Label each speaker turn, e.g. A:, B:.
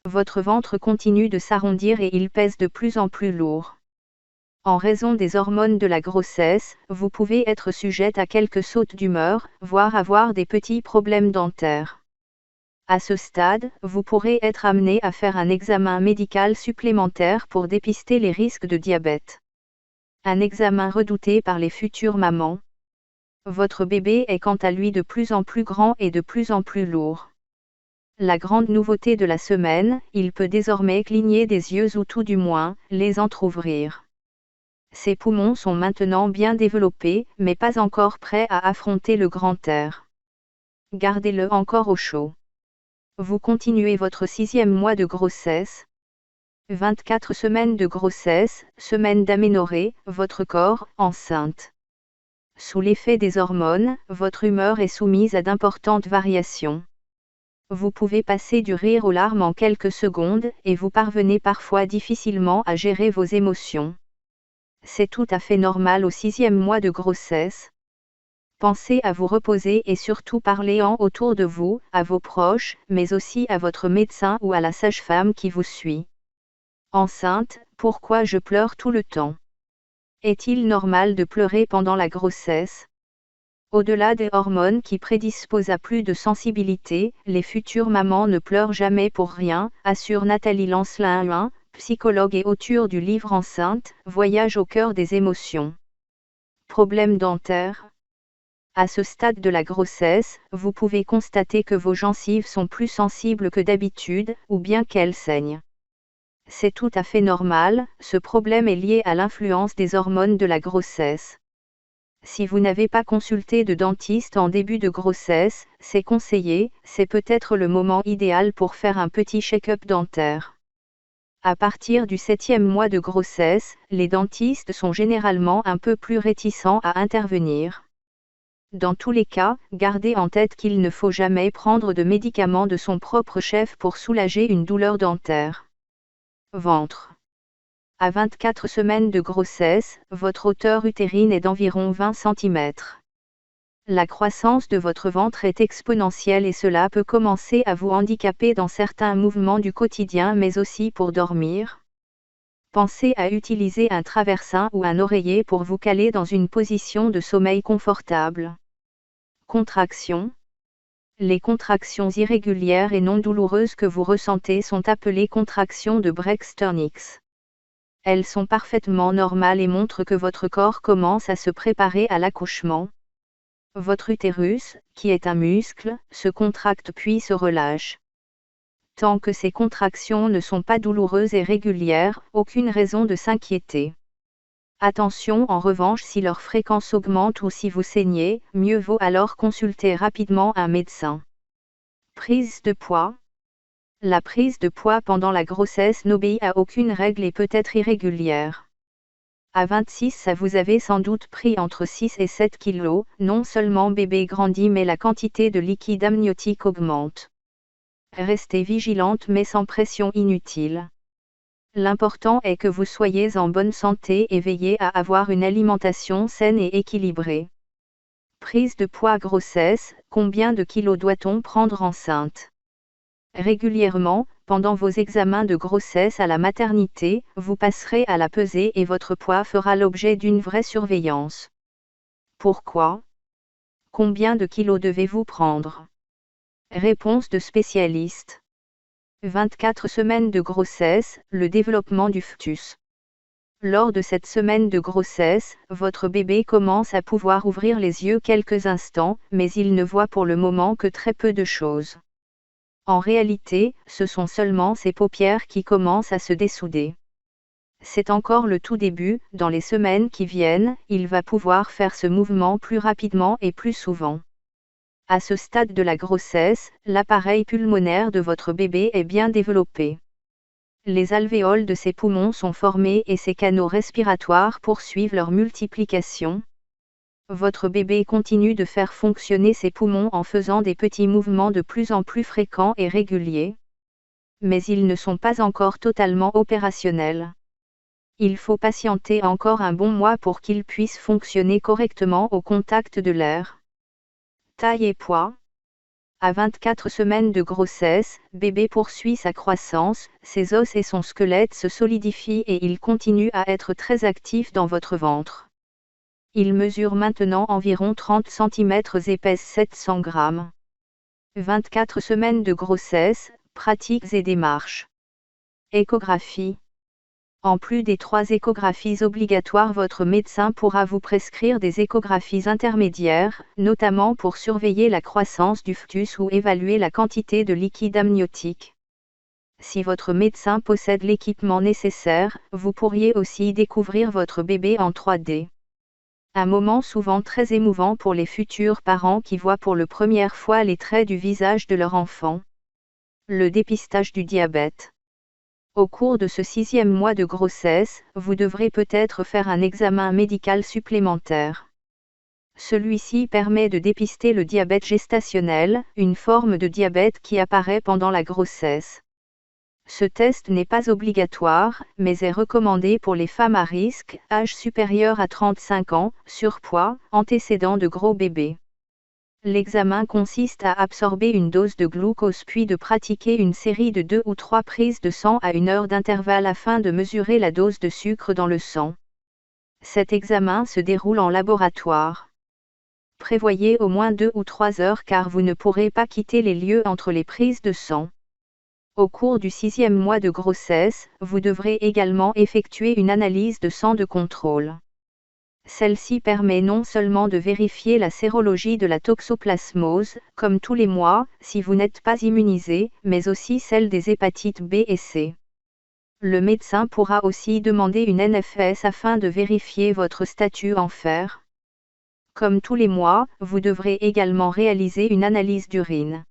A: Votre ventre continue de s'arrondir et il pèse de plus en plus lourd. En raison des hormones de la grossesse, vous pouvez être sujette à quelques sautes d'humeur, voire avoir des petits problèmes dentaires. À ce stade, vous pourrez être amené à faire un examen médical supplémentaire pour dépister les risques de diabète. Un examen redouté par les futures mamans. Votre bébé est quant à lui de plus en plus grand et de plus en plus lourd. La grande nouveauté de la semaine, il peut désormais cligner des yeux ou tout du moins, les entr'ouvrir. Ses poumons sont maintenant bien développés, mais pas encore prêts à affronter le grand air. Gardez-le encore au chaud. Vous continuez votre 6e mois de grossesse. 24 semaines de grossesse, semaine d'aménorrhée, votre corps, enceinte. Sous l'effet des hormones, votre humeur est soumise à d'importantes variations. Vous pouvez passer du rire aux larmes en quelques secondes, et vous parvenez parfois difficilement à gérer vos émotions. C'est tout à fait normal au 6e mois de grossesse. Pensez à vous reposer et surtout parlez-en autour de vous, à vos proches, mais aussi à votre médecin ou à la sage-femme qui vous suit. Enceinte, pourquoi je pleure tout le temps? Est-il normal de pleurer pendant la grossesse? Au-delà des hormones qui prédisposent à plus de sensibilité, les futures mamans ne pleurent jamais pour rien, assure Nathalie Lancelin, psychologue et auteure du livre Enceinte, Voyage au cœur des émotions. Problème dentaire? À ce stade de la grossesse, vous pouvez constater que vos gencives sont plus sensibles que d'habitude, ou bien qu'elles saignent. C'est tout à fait normal, ce problème est lié à l'influence des hormones de la grossesse. Si vous n'avez pas consulté de dentiste en début de grossesse, c'est conseillé, c'est peut-être le moment idéal pour faire un petit check-up dentaire. À partir du 7e mois de grossesse, les dentistes sont généralement un peu plus réticents à intervenir. Dans tous les cas, gardez en tête qu'il ne faut jamais prendre de médicaments de son propre chef pour soulager une douleur dentaire. Ventre. À 24 semaines de grossesse, votre hauteur utérine est d'environ 20 cm. La croissance de votre ventre est exponentielle et cela peut commencer à vous handicaper dans certains mouvements du quotidien mais aussi pour dormir. Pensez à utiliser un traversin ou un oreiller pour vous caler dans une position de sommeil confortable. Contractions. Les contractions irrégulières et non douloureuses que vous ressentez sont appelées contractions de Braxton-Hicks. Elles sont parfaitement normales et montrent que votre corps commence à se préparer à l'accouchement. Votre utérus, qui est un muscle, se contracte puis se relâche. Tant que ces contractions ne sont pas douloureuses et régulières, aucune raison de s'inquiéter. Attention en revanche si leur fréquence augmente ou si vous saignez, mieux vaut alors consulter rapidement un médecin. Prise de poids. La prise de poids pendant la grossesse n'obéit à aucune règle et peut être irrégulière. À 26 vous avez sans doute pris entre 6 et 7 kg, non seulement bébé grandit mais la quantité de liquide amniotique augmente. Restez vigilante mais sans pression inutile. L'important est que vous soyez en bonne santé et veillez à avoir une alimentation saine et équilibrée. Prise de poids grossesse, combien de kilos doit-on prendre enceinte? Régulièrement, pendant vos examens de grossesse à la maternité, vous passerez à la pesée et votre poids fera l'objet d'une vraie surveillance. Pourquoi? Combien de kilos devez-vous prendre? Réponse de spécialiste. 24 semaines de grossesse, le développement du fœtus. Lors de cette semaine de grossesse, votre bébé commence à pouvoir ouvrir les yeux quelques instants, mais il ne voit pour le moment que très peu de choses. En réalité, ce sont seulement ses paupières qui commencent à se dessouder. C'est encore le tout début, dans les semaines qui viennent, il va pouvoir faire ce mouvement plus rapidement et plus souvent. À ce stade de la grossesse, l'appareil pulmonaire de votre bébé est bien développé. Les alvéoles de ses poumons sont formés et ses canaux respiratoires poursuivent leur multiplication. Votre bébé continue de faire fonctionner ses poumons en faisant des petits mouvements de plus en plus fréquents et réguliers. Mais ils ne sont pas encore totalement opérationnels. Il faut patienter encore un bon mois pour qu'ils puissent fonctionner correctement au contact de l'air. Taille et poids. À 24 semaines de grossesse, bébé poursuit sa croissance, ses os et son squelette se solidifient et il continue à être très actif dans votre ventre. Il mesure maintenant environ 30 cm et pèse 700 grammes. 24 semaines de grossesse, pratiques et démarches. Échographie. En plus des 3 échographies obligatoires, votre médecin pourra vous prescrire des échographies intermédiaires, notamment pour surveiller la croissance du fœtus ou évaluer la quantité de liquide amniotique. Si votre médecin possède l'équipement nécessaire, vous pourriez aussi découvrir votre bébé en 3D. Un moment souvent très émouvant pour les futurs parents qui voient pour la première fois les traits du visage de leur enfant. Le dépistage du diabète. Au cours de ce 6e mois de grossesse, vous devrez peut-être faire un examen médical supplémentaire. Celui-ci permet de dépister le diabète gestationnel, une forme de diabète qui apparaît pendant la grossesse. Ce test n'est pas obligatoire, mais est recommandé pour les femmes à risque, âge supérieur à 35 ans, surpoids, antécédents de gros bébés. L'examen consiste à absorber une dose de glucose puis de pratiquer une série de 2 ou 3 prises de sang à 1 heure d'intervalle afin de mesurer la dose de sucre dans le sang. Cet examen se déroule en laboratoire. Prévoyez au moins 2 ou 3 heures car vous ne pourrez pas quitter les lieux entre les prises de sang. Au cours du 6e mois de grossesse, vous devrez également effectuer une analyse de sang de contrôle. Celle-ci permet non seulement de vérifier la sérologie de la toxoplasmose, comme tous les mois, si vous n'êtes pas immunisé, mais aussi celle des hépatites B et C. Le médecin pourra aussi demander une NFS afin de vérifier votre statut en fer. Comme tous les mois, vous devrez également réaliser une analyse d'urine.